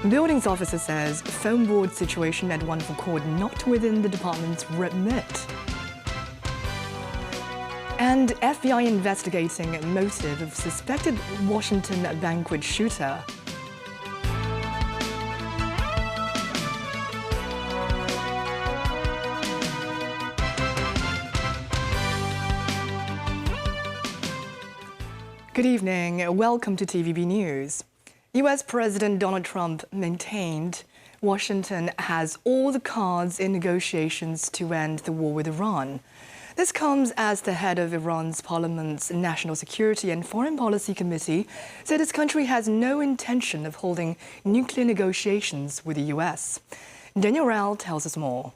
Buildings officer says foam board situation at Wonderful Court not within the department's remit. And FBI investigating motive of suspected Washington banquet shooter. Good evening. Welcome to TVB News. US President Donald Trump maintained Washington has all the cards in negotiations to end the war with Iran. This comes as the head of Iran's parliament's National Security and Foreign Policy Committee said his country has no intention of holding nuclear negotiations with the US. Daniel Rao tells us more.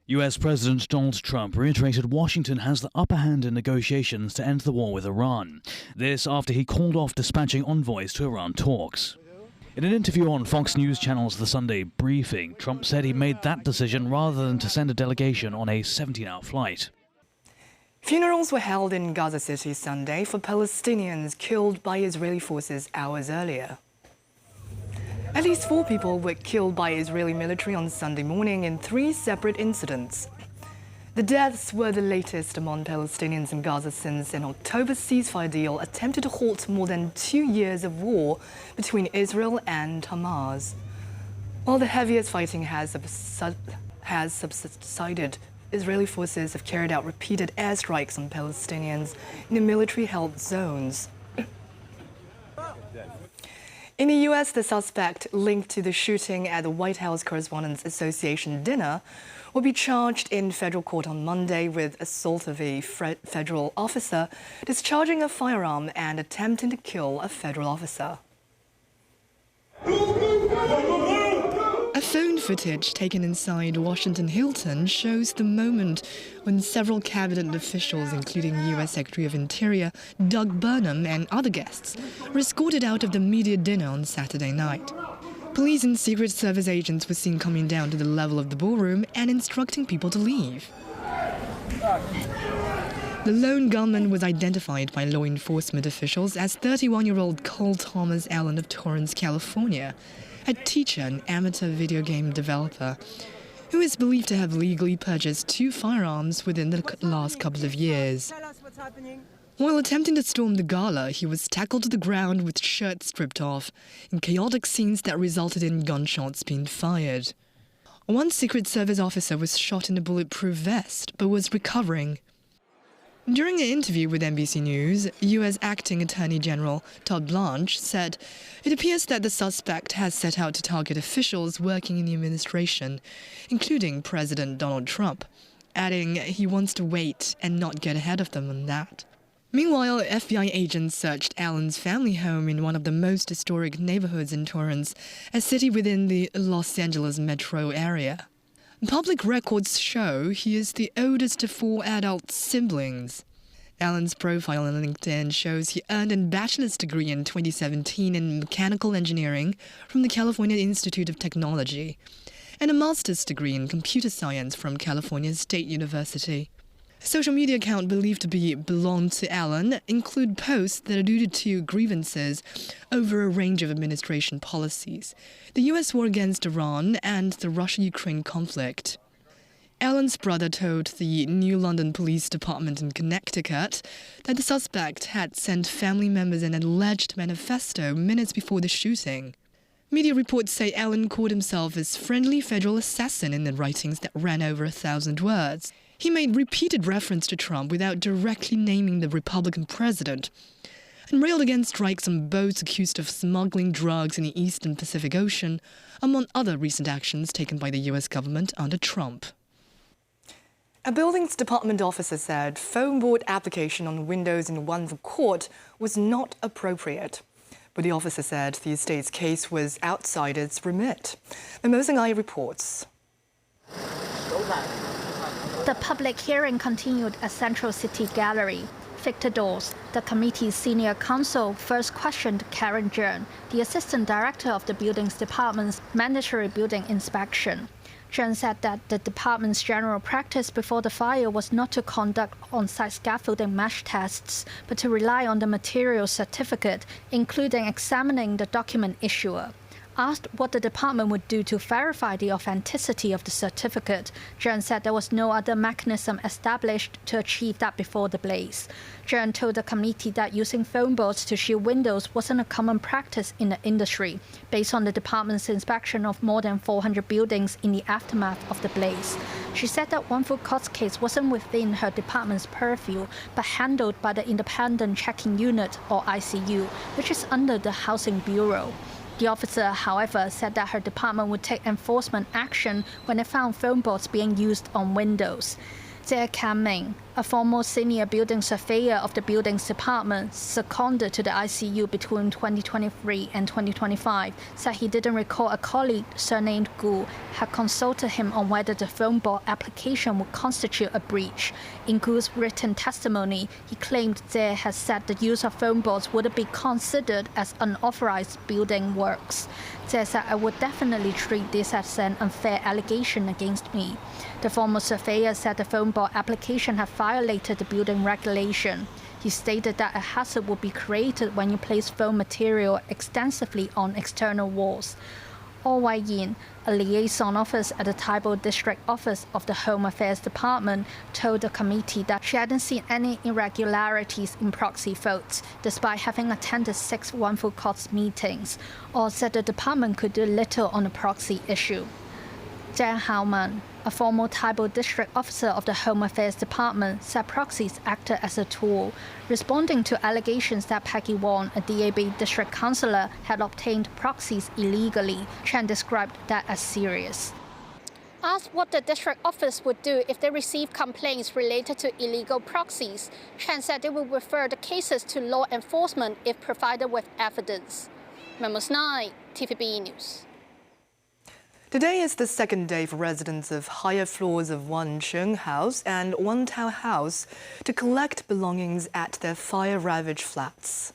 US President Donald Trump reiterated Washington has the upper hand in negotiations to end the war with Iran. This after he called off dispatching envoys to Iran talks. In an interview on Fox News Channel's The Sunday Briefing, Trump said he made that decision rather than to send a delegation on a 17-hour flight. Funerals were held in Gaza City Sunday for Palestinians killed by Israeli forces hours earlier. At least 4 people were killed by Israeli military on Sunday morning in 3 separate incidents. The deaths were the latest among Palestinians in Gaza since an October ceasefire deal attempted to halt more than 2 years of war between Israel and Hamas. While the heaviest fighting has subsided, Israeli forces have carried out repeated airstrikes on Palestinians in the military-held zones. In the US, the suspect linked to the shooting at the White House Correspondents Association dinner will be charged in federal court on Monday with assault of a federal officer, discharging a firearm and attempting to kill a federal officer. A phone footage taken inside Washington Hilton shows the moment when several cabinet officials, including US Secretary of Interior Doug Burnham and other guests, were escorted out of the media dinner on Saturday night. Police and Secret Service agents were seen coming down to the level of the ballroom and instructing people to leave. The lone gunman was identified by law enforcement officials as 31-year-old Cole Thomas Allen of Torrance, California, a teacher and amateur video game developer who is believed to have legally purchased 2 firearms within the last couple of years. While attempting to storm the gala, he was tackled to the ground with shirt stripped off in chaotic scenes that resulted in gunshots being fired. One Secret Service officer was shot in a bulletproof vest but was recovering. During an interview with NBC News, U.S. Acting Attorney General Todd Blanche said it appears that the suspect has set out to target officials working in the administration, including President Donald Trump, adding he wants to wait and not get ahead of them on that. Meanwhile, FBI agents searched Allen's family home in one of the most historic neighborhoods in Torrance, a city within the Los Angeles metro area. Public records show he is the oldest of 4 adult siblings. Allen's profile on LinkedIn shows he earned a bachelor's degree in 2017 in mechanical engineering from the California Institute of Technology and a master's degree in computer science from California State University. A social media account believed to belong to Allen include posts that alluded to grievances over a range of administration policies, the U.S. war against Iran and the Russia-Ukraine conflict. Allen's brother told the New London Police Department in Connecticut that the suspect had sent family members an alleged manifesto minutes before the shooting. Media reports say Allen called himself a friendly federal assassin in the writings that ran over 1,000 words. He made repeated reference to Trump without directly naming the Republican president, and railed against strikes on boats accused of smuggling drugs in the Eastern Pacific Ocean, among other recent actions taken by the U.S. government under Trump. A buildings department officer said foam board application on windows in Wonderful Court was not appropriate. But the officer said the estate's case was outside its remit. Mimosang reports. The public hearing continued at Central City Gallery. Victor Dawes, the committee's senior counsel, first questioned Karen Jern, the assistant director of the buildings department's mandatory building inspection. Chen said that the department's general practice before the fire was not to conduct on-site scaffolding mesh tests, but to rely on the material certificate, including examining the document issuer. Asked what the department would do to verify the authenticity of the certificate, Chen said there was no other mechanism established to achieve that before the blaze. Chen told the committee that using foam boards to shield windows wasn't a common practice in the industry, based on the department's inspection of more than 400 buildings in the aftermath of the blaze. She said that one food court's case wasn't within her department's purview, but handled by the Independent Checking Unit, or ICU, which is under the Housing Bureau. The officer, however, said that her department would take enforcement action when it found foam boards being used on windows. Jie Kan-ming, a former senior building surveyor of the buildings department, seconded to the ICU between 2023 and 2025, said he didn't recall a colleague surnamed Gu had consulted him on whether the foam board application would constitute a breach. In Gu's written testimony, he claimed Jie had said the use of foam boards wouldn't be considered as unauthorized building works. Jie said, "I would definitely treat this as an unfair allegation against me." The former surveyor said the foam board application had violated the building regulation. He stated that a hazard would be created when you place foam material extensively on external walls. Wai Yin, a liaison officer at the Taipei District Office of the Home Affairs Department, told the committee that she hadn't seen any irregularities in proxy votes, despite having attended 6 one-food courts meetings, or said the department could do little on the proxy issue. Zhang Haoman, a former Taipei District Officer of the Home Affairs Department, said proxies acted as a tool, responding to allegations that Peggy Wong, a DAB district councillor, had obtained proxies illegally. Chen described that as serious. Asked what the district office would do if they received complaints related to illegal proxies, Chen said they would refer the cases to law enforcement if provided with evidence. Memos 9, TVB News. Today is the second day for residents of higher floors of Wan Chung House and Wan Tao House to collect belongings at their fire-ravaged flats.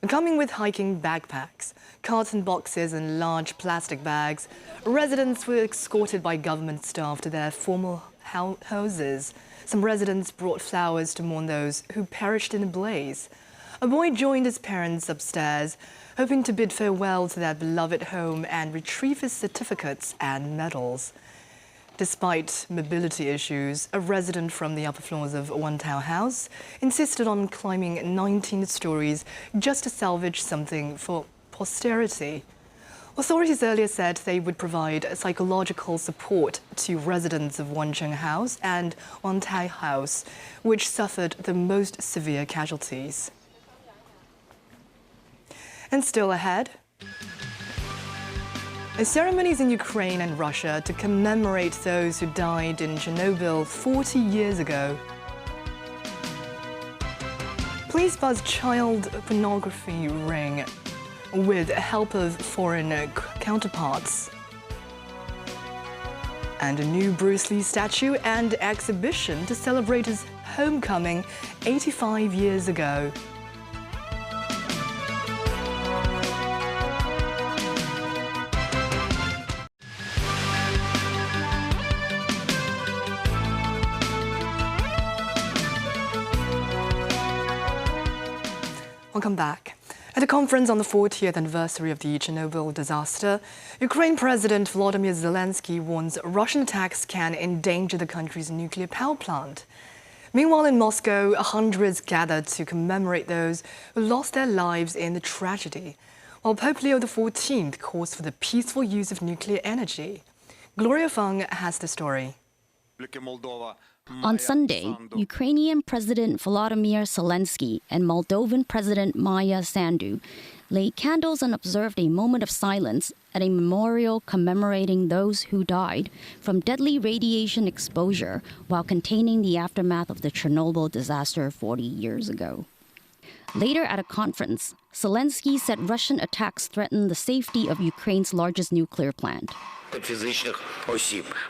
Coming with hiking backpacks, carton boxes and large plastic bags, residents were escorted by government staff to their formal houses. Some residents brought flowers to mourn those who perished in the blaze. A boy joined his parents upstairs, hoping to bid farewell to their beloved home and retrieve his certificates and medals. Despite mobility issues, a resident from the upper floors of Wan Tao House insisted on climbing 19 stories just to salvage something for posterity. Authorities earlier said they would provide psychological support to residents of Wan Chung House and Wan Tao House, which suffered the most severe casualties. And still ahead, ceremonies in Ukraine and Russia to commemorate those who died in Chernobyl 40 years ago. Police buzz child pornography ring with help of foreign counterparts. And a new Bruce Lee statue and exhibition to celebrate his homecoming 85 years ago. Welcome back. At a conference on the 40th anniversary of the Chernobyl disaster, Ukraine President Volodymyr Zelensky warns Russian attacks can endanger the country's nuclear power plant. Meanwhile, in Moscow, hundreds gathered to commemorate those who lost their lives in the tragedy, while Pope Leo XIV calls for the peaceful use of nuclear energy. Gloria Fung has the story. On Sunday, Ukrainian President Volodymyr Zelensky and Moldovan President Maya Sandu laid candles and observed a moment of silence at a memorial commemorating those who died from deadly radiation exposure while containing the aftermath of the Chernobyl disaster 40 years ago. Later at a conference, Zelensky said Russian attacks threaten the safety of Ukraine's largest nuclear plant.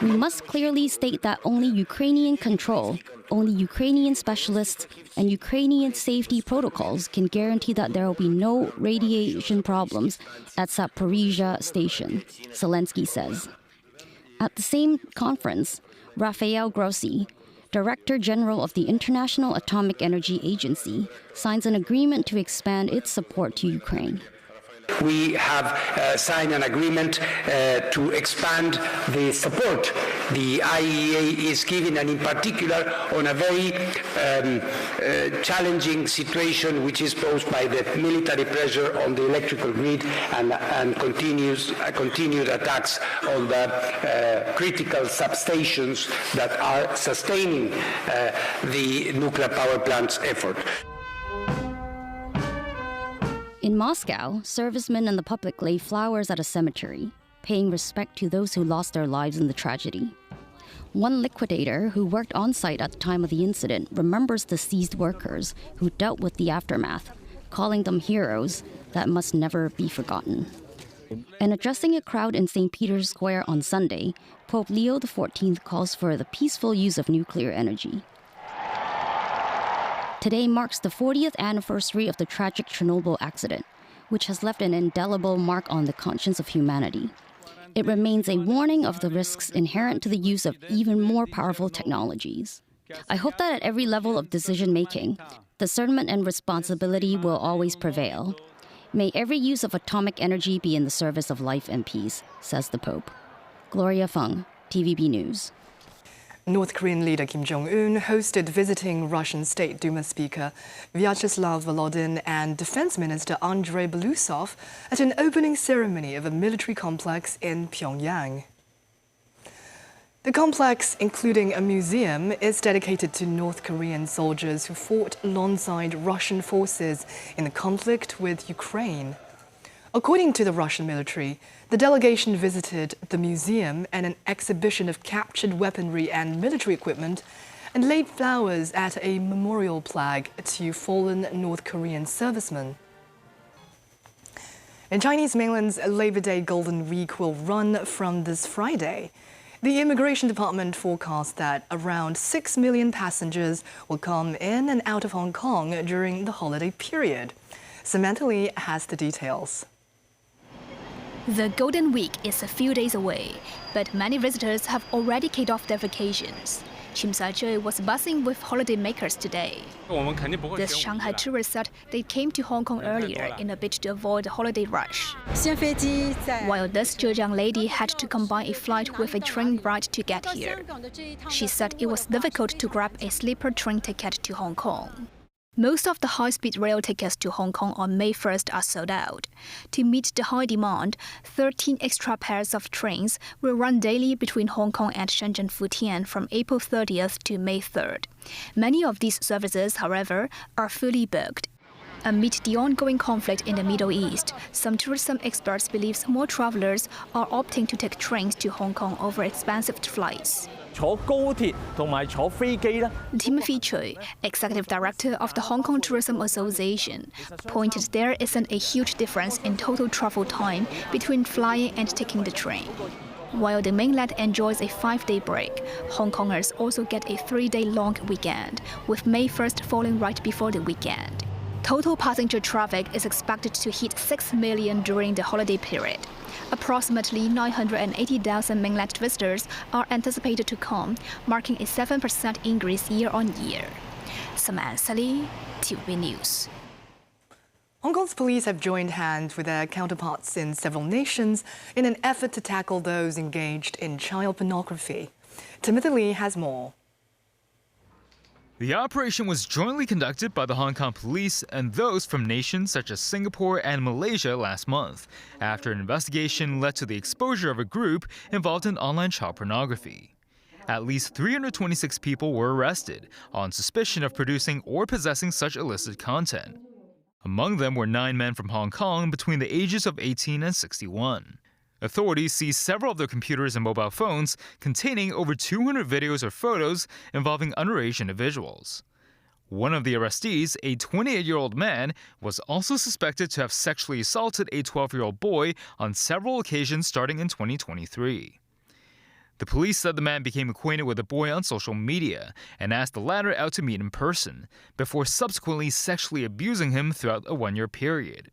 We must clearly state that only Ukrainian control, only Ukrainian specialists, and Ukrainian safety protocols can guarantee that there will be no radiation problems at Zaporizhzhia station, Zelensky says. At the same conference, Rafael Grossi, Director General of the International Atomic Energy Agency, signs an agreement to expand its support to Ukraine. We have signed an agreement to expand the support the IEA is giving, and in particular on a very challenging situation which is posed by the military pressure on the electrical grid and continued attacks on the critical substations that are sustaining the nuclear power plant's effort. In Moscow, servicemen and the public lay flowers at a cemetery, paying respect to those who lost their lives in the tragedy. One liquidator who worked on site at the time of the incident remembers the seized workers who dealt with the aftermath, calling them heroes that must never be forgotten. And addressing a crowd in St. Peter's Square on Sunday, Pope Leo XIV calls for the peaceful use of nuclear energy. Today marks the 40th anniversary of the tragic Chernobyl accident, which has left an indelible mark on the conscience of humanity. It remains a warning of the risks inherent to the use of even more powerful technologies. I hope that at every level of decision-making, discernment and responsibility will always prevail. May every use of atomic energy be in the service of life and peace, says the Pope. Gloria Feng, TVB News. North Korean leader Kim Jong-un hosted visiting Russian State Duma Speaker Vyacheslav Volodin and Defense Minister Andrei Belousov at an opening ceremony of a military complex in Pyongyang. The complex, including a museum, is dedicated to North Korean soldiers who fought alongside Russian forces in the conflict with Ukraine. According to the Russian military, the delegation visited the museum and an exhibition of captured weaponry and military equipment and laid flowers at a memorial plaque to fallen North Korean servicemen. In Chinese mainland's Labor Day Golden Week will run from this Friday. The Immigration Department forecasts that around 6 million passengers will come in and out of Hong Kong during the holiday period. Samantha Lee has the details. The Golden Week is a few days away, but many visitors have already kicked off their vacations. Shim Sai-choi was buzzing with holidaymakers today. This Shanghai tourist said they came to Hong Kong earlier in a bid to avoid the holiday rush. While this Zhejiang lady had to combine a flight with a train ride to get here. She said it was difficult to grab a sleeper train ticket to Hong Kong. Most of the high-speed rail tickets to Hong Kong on May 1st are sold out. To meet the high demand, 13 extra pairs of trains will run daily between Hong Kong and Shenzhen Futian from April 30th to May 3rd. Many of these services, however, are fully booked. Amid the ongoing conflict in the Middle East, some tourism experts believe more travelers are opting to take trains to Hong Kong over expensive flights. Timothy Choi, executive director of the Hong Kong Tourism Association, pointed there isn't a huge difference in total travel time between flying and taking the train. While the mainland enjoys a 5-day break, Hong Kongers also get a 3-day long weekend, with May 1st falling right before the weekend. Total passenger traffic is expected to hit 6 million during the holiday period. Approximately 980,000 mainland visitors are anticipated to come, marking a 7% increase year-on-year. Samantha Lee, TVB News. Hong Kong's police have joined hands with their counterparts in several nations in an effort to tackle those engaged in child pornography. Timothy Lee has more. The operation was jointly conducted by the Hong Kong police and those from nations such as Singapore and Malaysia last month, after an investigation led to the exposure of a group involved in online child pornography. At least 326 people were arrested on suspicion of producing or possessing such illicit content. Among them were 9 men from Hong Kong between the ages of 18 and 61. Authorities seized several of their computers and mobile phones containing over 200 videos or photos involving underage individuals. One of the arrestees, a 28-year-old man, was also suspected to have sexually assaulted a 12-year-old boy on several occasions starting in 2023. The police said the man became acquainted with the boy on social media and asked the latter out to meet in person, before subsequently sexually abusing him throughout a 1-year period.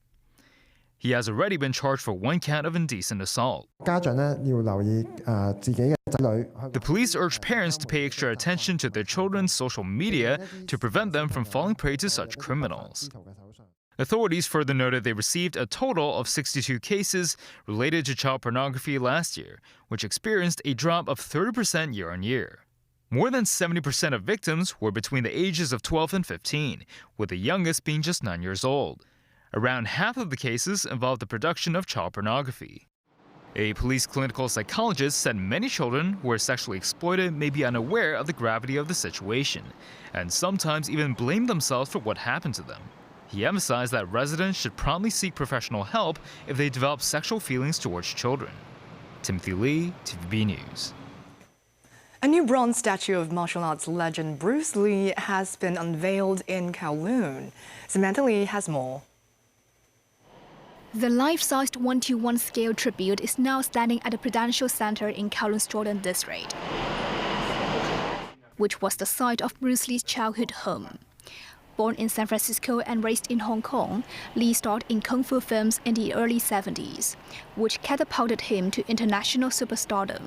He has already been charged for 1 count of indecent assault. The police urged parents to pay extra attention to their children's social media to prevent them from falling prey to such criminals. Authorities further noted they received a total of 62 cases related to child pornography last year, which experienced a drop of 30% year-on-year. More than 70% of victims were between the ages of 12 and 15, with the youngest being just 9 years old. Around half of the cases involved the production of child pornography. A police clinical psychologist said many children who were sexually exploited may be unaware of the gravity of the situation, and sometimes even blame themselves for what happened to them. He emphasized that residents should promptly seek professional help if they develop sexual feelings towards children. Timothy Lee, TVB News. A new bronze statue of martial arts legend Bruce Lee has been unveiled in Kowloon. Samantha Lee has more. The life-sized 1:1 scale tribute is now standing at the Prudential Center in Kowloon's Jordan District, which was the site of Bruce Lee's childhood home. Born in San Francisco and raised in Hong Kong, Lee starred in kung fu films in the early 70s, which catapulted him to international superstardom.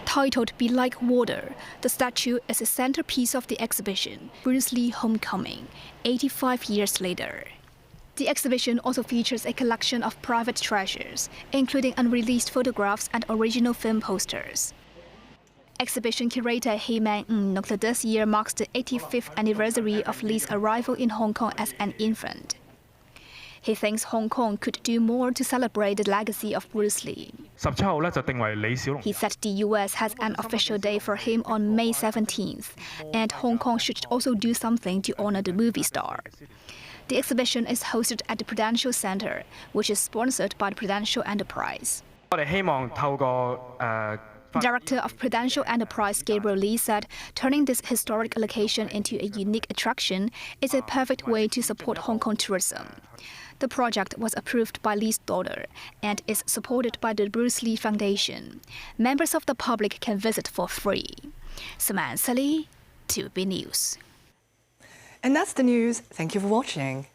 Titled Be Like Water, the statue is a centerpiece of the exhibition, Bruce Lee Homecoming, 85 years later. The exhibition also features a collection of private treasures, including unreleased photographs and original film posters. Exhibition curator Hei Man noted this year marks the 85th anniversary of Lee's arrival in Hong Kong as an infant. He thinks Hong Kong could do more to celebrate the legacy of Bruce Lee. He said the US has an official day for him on May 17th, and Hong Kong should also do something to honor the movie star. The exhibition is hosted at the Prudential Center, which is sponsored by the Prudential Enterprise. Director of Prudential Enterprise Gabriel Lee said turning this historic location into a unique attraction is a perfect way to support Hong Kong tourism. The project was approved by Lee's daughter and is supported by the Bruce Lee Foundation. Members of the public can visit for free. Samantha Lee, TVB News. And that's the news. Thank you for watching.